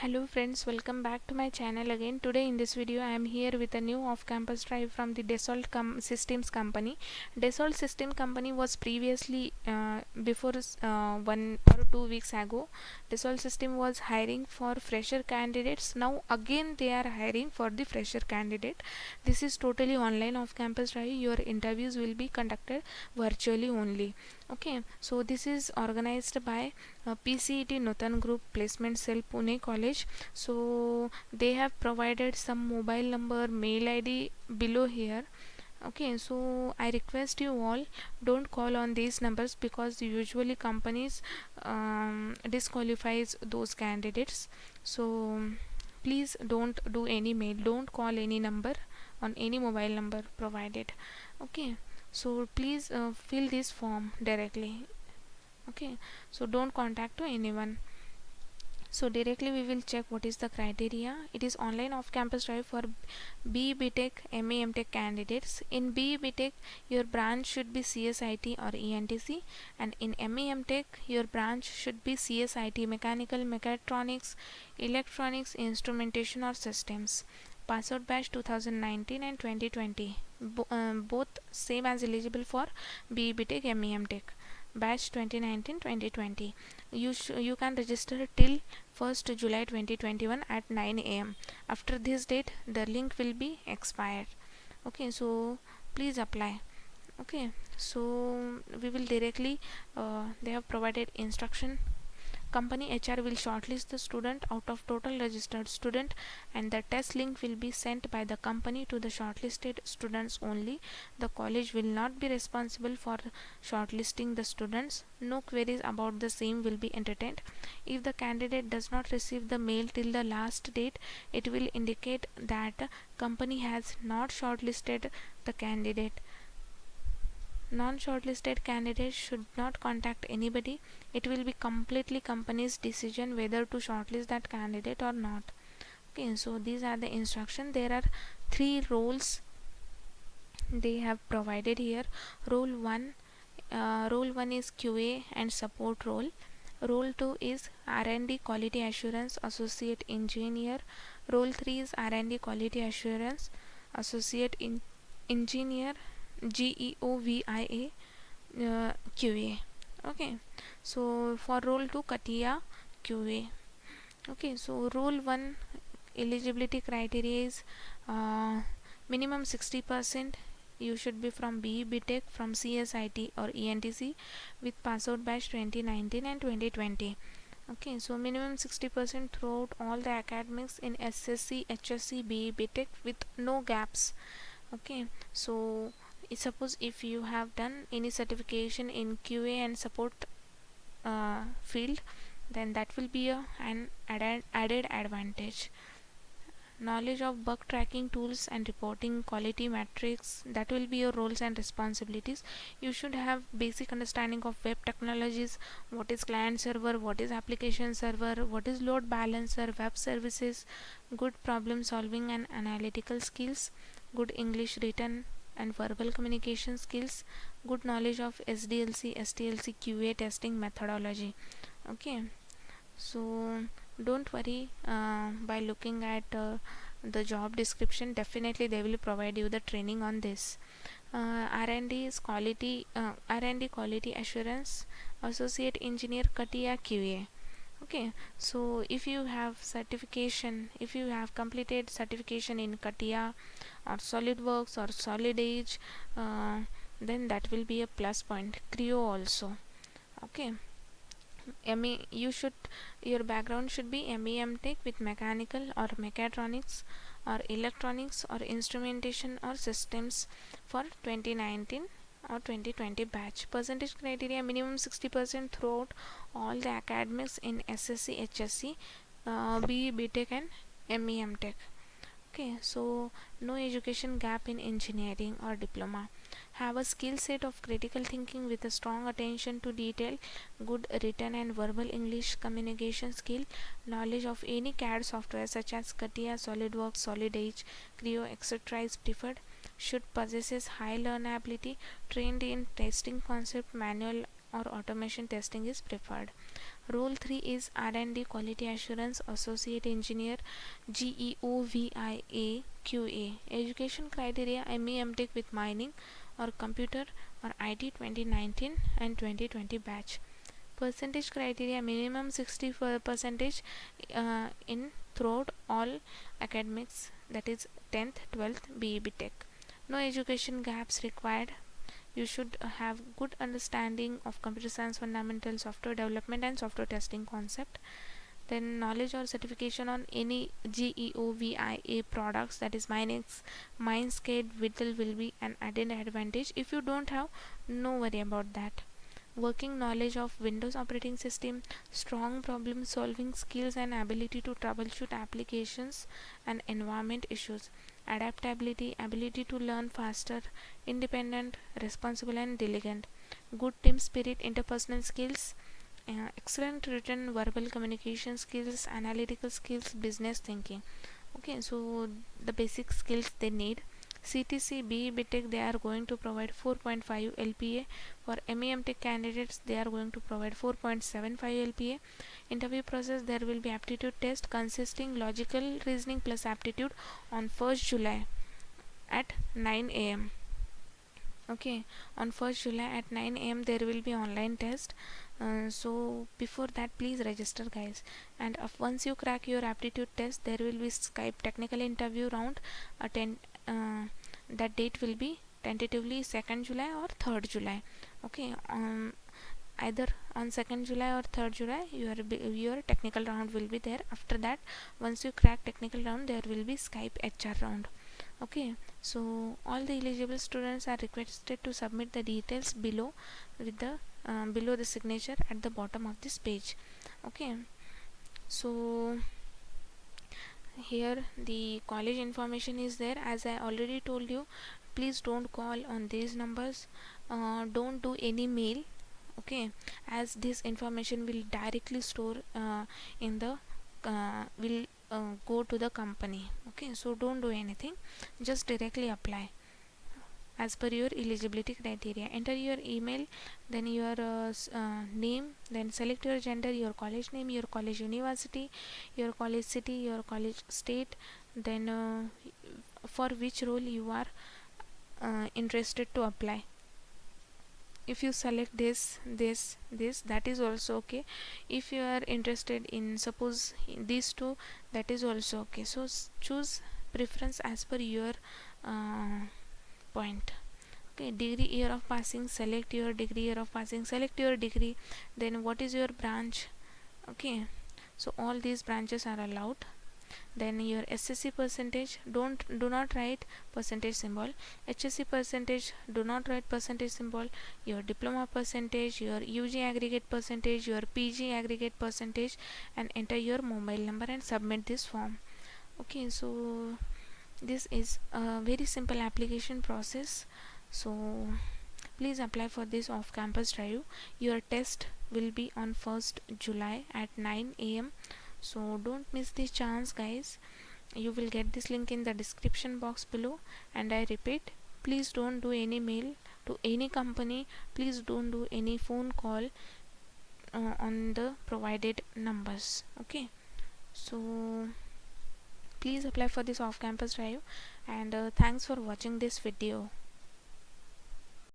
Hello friends, welcome back to my channel again. Today in this video I am here with a new off-campus drive from the Dassault Systems company. Dassault System company was previously before 1 or 2 weeks ago, Dassault System was hiring for fresher candidates. Now again they are hiring for the fresher candidate. This is totally online off-campus drive. Your interviews will be conducted virtually only. Okay, so this is organized by PCET Nutan Group Placement Cell Pune College. So they have provided some mobile number, mail ID below here. Okay, so I request you all don't call on these numbers because usually companies disqualifies those candidates. So please don't do any mail, don't call any number on any mobile number provided. Okay, so please fill this form directly. Okay, so don't contact to anyone. So directly we will check what is the criteria. It is online off campus drive for BE BTech MA MTech candidates. In BE BTech your branch should be CSIT or ENTC, and in MA MTech your branch should be CSIT mechanical, mechatronics, electronics, instrumentation or systems. Pass out batch 2019 and 2020, both same as eligible for BE BTech MA MTech batch 2019-2020. You can register till 1st July 2021 at 9 a.m. After this date the link will be expired. Okay, so please apply. Okay, so we will directly they have provided instruction. Company HR will shortlist the student out of total registered student, and the test link will be sent by the company to the shortlisted students only. The college will not be responsible for shortlisting the students. No queries about the same will be entertained. If the candidate does not receive the mail till the last date, it will indicate that company has not shortlisted the candidate. Non-shortlisted candidates should not contact anybody. It will be completely company's decision whether to shortlist that candidate or not. Okay, so these are the instructions. There are three roles they have provided here. Role 1 is QA and support role. Role 2 is R&D quality assurance associate engineer. Role 3 is R&D quality assurance associate engineer, GEOVIA, QA. Okay, so for role 2 CATIA QA. Okay, so role 1 eligibility criteria is minimum 60%. You should be from BE BTech, from CSIT or ENTC with pass out batch 2019 and 2020. Okay, so minimum 60% throughout all the academics in SSC, HSC, BE BTech with no gaps. Okay, so suppose if you have done any certification in QA and support field, then that will be an added advantage. Knowledge of bug tracking tools and reporting quality metrics, that will be your roles and responsibilities. You should have basic understanding of web technologies, what is client server, what is application server, what is load balancer, web services, good problem solving and analytical skills, good English written and verbal communication skills, good knowledge of SDLC, STLC, QA testing methodology. Okay, so don't worry, by looking at the job description, definitely they will provide you the training on this. R&D is R&D quality assurance associate engineer CATIA QA. Okay, so if you have certification, if you have completed certification in CATIA or SolidWorks or Solid Edge, then that will be a plus point. Creo also. Okay, your background should be MEM Tech with mechanical or mechatronics or electronics or instrumentation or systems for 2019 or 2020 batch. Percentage criteria minimum 60% throughout all the academics in SSC, HSC, BE BTech and MEM Tech. Okay, so no education gap in engineering or diploma. Have a skill set of critical thinking with a strong attention to detail, good written and verbal English communication skill, knowledge of any CAD software such as CATIA, SolidWorks, Solid Edge, Creo, etc. is preferred. Should possesses high learnability, trained in testing concept, manual or automation testing is preferred. Role 3 is R&D Quality Assurance Associate Engineer, GEOVIA QA. Education criteria: ME MTech with mining or computer or IT 2019 and 2020 batch. Percentage criteria: minimum 60 percentage in throughout all academics, that is 10th 12th BE Tech. No education gaps required. You should have good understanding of computer science fundamental, software development and software testing concept. Then knowledge or certification on any GEOVIA products, that is Minex, Mindscape, Whittle will be an added advantage. If you don't have, no worry about that. Working knowledge of Windows operating system, strong problem solving skills and ability to troubleshoot applications and environment issues, adaptability, ability to learn faster, independent, responsible and diligent, good team spirit, interpersonal skills, excellent written verbal communication skills, analytical skills, business thinking. Okay, so the basic skills they need. CTC BE Tech, they are going to provide 4.5 LPA. For MEM Tech candidates, they are going to provide 4.75 LPA. Interview process: there will be aptitude test consisting logical reasoning plus aptitude on 1st July at 9 a.m. Okay, on 1st July at 9 a.m. there will be online test. So before that, please register, guys. And once you crack your aptitude test, there will be Skype technical interview round. That date will be tentatively 2nd July or 3rd July. Okay, either on 2nd July or 3rd July your technical round will be there. After that, once you crack technical round, there will be Skype HR round. Okay, so all the eligible students are requested to submit the details below with the below the signature at the bottom of this page. Okay, so here the college information is there. As I already told you, please don't call on these numbers, don't do any mail. Okay, as this information will directly store in the will go to the company. Okay, so don't do anything, just directly apply as per your eligibility criteria. Enter your email, then your name, then select your gender, your college name, your college university, your college city, your college state, then for which role you are interested to apply. If you select this, that is also okay. If you are interested in, suppose, these two, that is also okay. So choose preference as per your point. Okay, degree year of passing, select your degree year of passing, select your degree, then what is your branch. Okay, so all these branches are allowed. Then your SSC percentage, do not write percentage symbol. HSC percentage, do not write percentage symbol. Your diploma percentage, your UG aggregate percentage, your PG aggregate percentage, and enter your mobile number and submit this form. Okay, so this is a very simple application process. So please apply for this off campus drive. Your test will be on 1st July at 9 a.m. so don't miss this chance, guys. You will get this link in the description box below. And I repeat, please don't do any mail to any company, please don't do any phone call on the provided numbers. Okay, so please apply for this off campus drive, and thanks for watching this video.